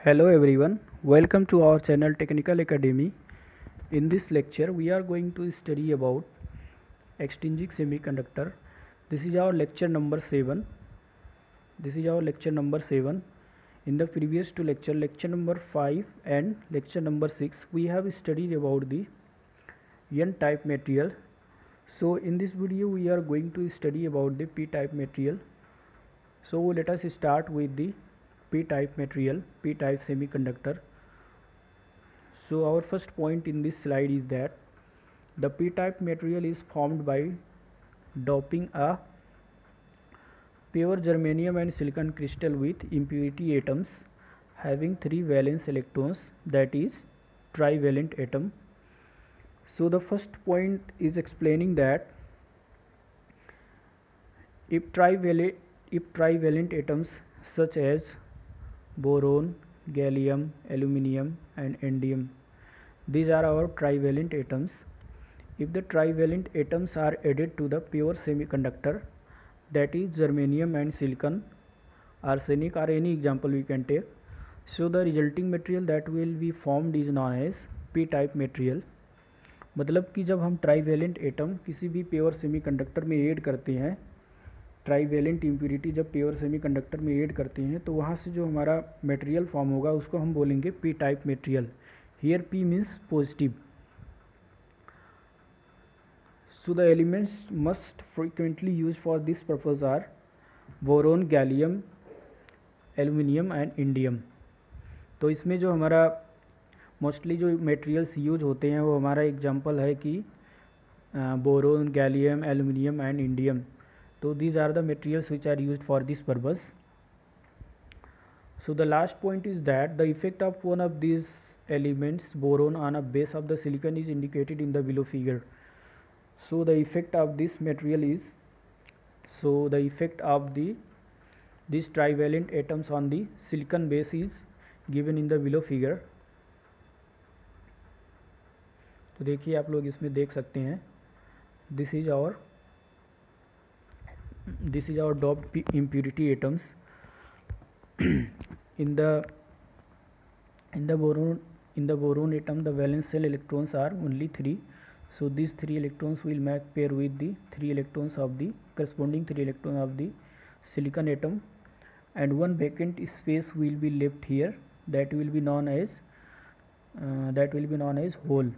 Hello everyone, welcome to our channel Technical Academy. In this lecture we are going to study about extrinsic semiconductor. This is our lecture number 7. In the previous two lecture number 5 and lecture number 6, we have studied about the N-type material. So in this video we are going to study about the P-type material. So let us start with the P-type material, P-type semiconductor. So our first point in this slide is that the P-type material is formed by doping a pure germanium and silicon crystal with impurity atoms having 3 valence electrons, that is trivalent atom. So the first point is explaining that if trivalent atoms such as boron, gallium, aluminium and indium, these are our trivalent atoms. If the trivalent atoms are added to the pure semiconductor, that is germanium and silicon, arsenic or any example we can take, so the resulting material that will be formed is known as P-type material. मतलब कि जब हम trivalent atom किसी भी pure semiconductor में add करते हैं, trivalent impurity जब प्योर सेमीकंडक्टर में ऐड करते हैं तो वहाँ से जो हमारा मटेरियल फॉर्म होगा उसको हम बोलेंगे P type material. Here P means positive. So the elements must frequently use for this purpose are boron, gallium, aluminium and indium. तो इसमें जो हमारा मोस्टली जो मटेरियल्स यूज होते हैं वो हमारा एग्जांपल है कि boron, gallium, aluminium and indium. So these are the materials which are used for this purpose. So the last point is that the effect of one of these elements, boron, on a base of the silicon is indicated in the below figure. So the effect of this material is, so the effect of these trivalent atoms on the silicon base is given in the below figure. तो देखिए आप लोग इसमें देख सकते हैं, this is our doped impurity atoms. in the boron atom the valence shell electrons are only 3. So these 3 electrons will make pair with the 3 electrons of the corresponding 3 electrons of the silicon atom, and one vacant space will be left here, that will be known as hole.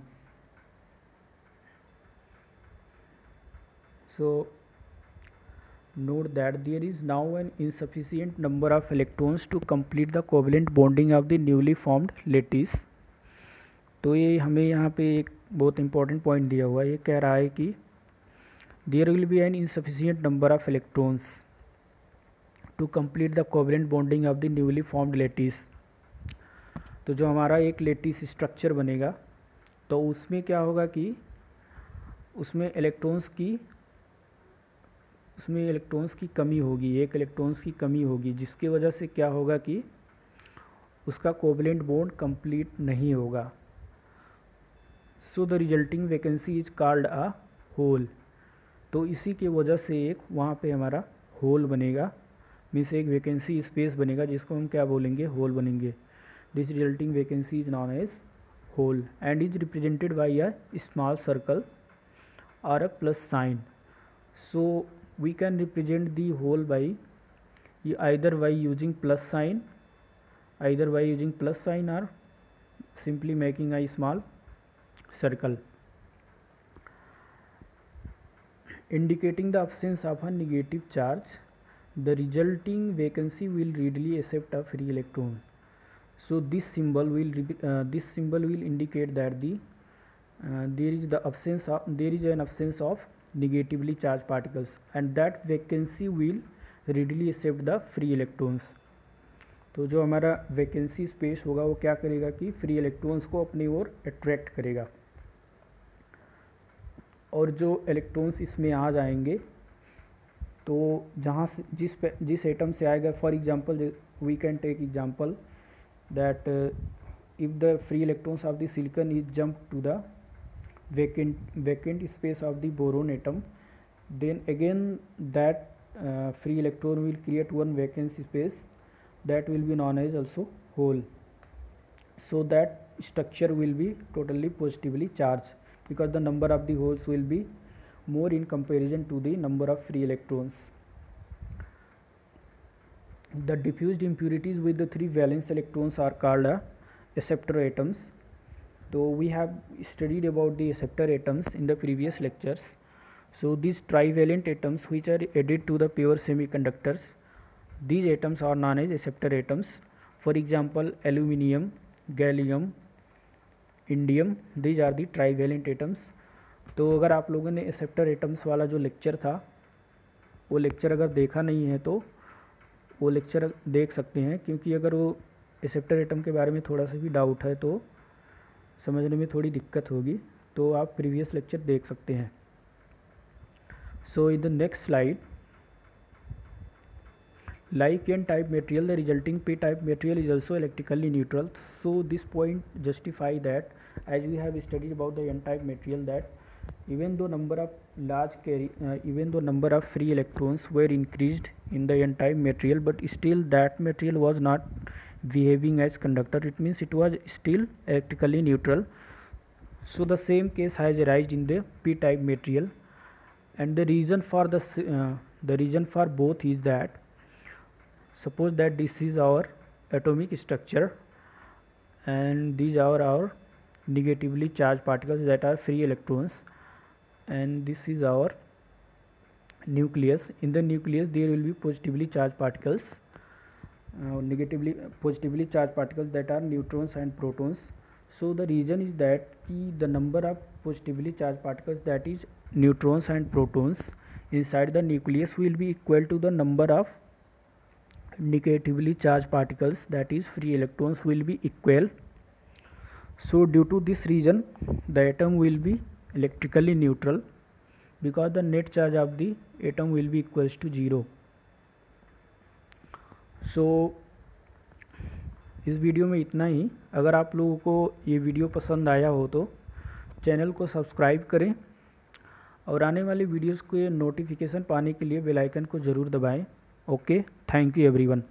So note that there is now an insufficient number of electrons to complete the covalent bonding of the newly formed lattice. तो ये हमें यहाँ पे एक बहुत important point दिया हुआ है. ये कह रहा है कि there will be an insufficient number of electrons to complete the covalent bonding of the newly formed lattice. तो जो हमारा एक लेटिस स्ट्रक्चर बनेगा तो उसमें क्या होगा कि उसमें इलेक्ट्रॉन्स की कमी होगी, एक इलेक्ट्रॉन्स की कमी होगी, जिसकी वजह से क्या होगा कि उसका कोवलेंट बॉन्ड कंप्लीट नहीं होगा. So the resulting vacancy is called a hole. तो इसी के वजह से एक वहाँ पे हमारा होल बनेगा, मीन्स एक वैकेंसी स्पेस बनेगा जिसको हम क्या बोलेंगे, होल बनेंगे. This resulting vacancy is known as hole and is represented by a small circle और a plus sign. So we can represent the hole by either by using plus sign or simply making a small circle indicating the absence of a negative charge. The resulting vacancy will readily accept a free electron. So this symbol will indicate that there is an absence of negatively charged particles and that vacancy will readily accept the free electrons. तो जो हमारा vacancy space होगा वो क्या करेगा कि free electrons को अपनी ओर अट्रैक्ट करेगा, और जो इलेक्ट्रॉन्स इसमें आ जाएंगे तो जहाँ से जिस एटम से आएगा, for example we can take example that if the free electrons of the silicon is jump to the vacant space of the boron atom, then again that free electron will create one vacant space, that will be known as also hole. so that structure will be totally positively charged because the number of the holes will be more in comparison to the number of free electrons. The diffused impurities with the 3 valence electrons are called acceptor atoms. So we have studied about the acceptor atoms in the previous lectures. So these trivalent atoms which are added to the pure semiconductors, these atoms are known as acceptor atoms. For example, aluminium, gallium, indium, these are the trivalent atoms. तो अगर आप लोगों ने acceptor atoms वाला जो lecture था वो lecture अगर देखा नहीं है तो वो लेक्चर देख सकते हैं, क्योंकि अगर वो एक्सेप्टर एटम के बारे में थोड़ा सा भी डाउट है तो समझने में थोड़ी दिक्कत होगी, तो आप प्रीवियस लेक्चर देख सकते हैं. So in the next slide, like n-type material, the resulting p-type material is also electrically neutral. So this point justify that, as we have studied about the n-type material, that even though number of free electrons were increased in the n-type material, but still that material was not behaving as conductor. It means it was still electrically neutral. So the same case has arisen in the p-type material, and the reason for both is that, suppose that this is our atomic structure and these are our negatively charged particles that are free electrons, and this is our nucleus. In the nucleus there will be positively charged particles, positively charged particles that are neutrons and protons. So the reason is that the number of positively charged particles, that is neutrons and protons, inside the nucleus will be equal to the number of negatively charged particles, that is free electrons, will be equal. So due to this reason the atom will be electrically neutral because the net charge of the atom will be equals to 0. So इस video में इतना ही. अगर आप लोगों को ये video पसंद आया हो तो चैनल को सब्सक्राइब करें और आने वाली वीडियोस के नोटिफिकेशन पाने के लिए बेल आइकन को ज़रूर दबाएं. Okay, thank you everyone.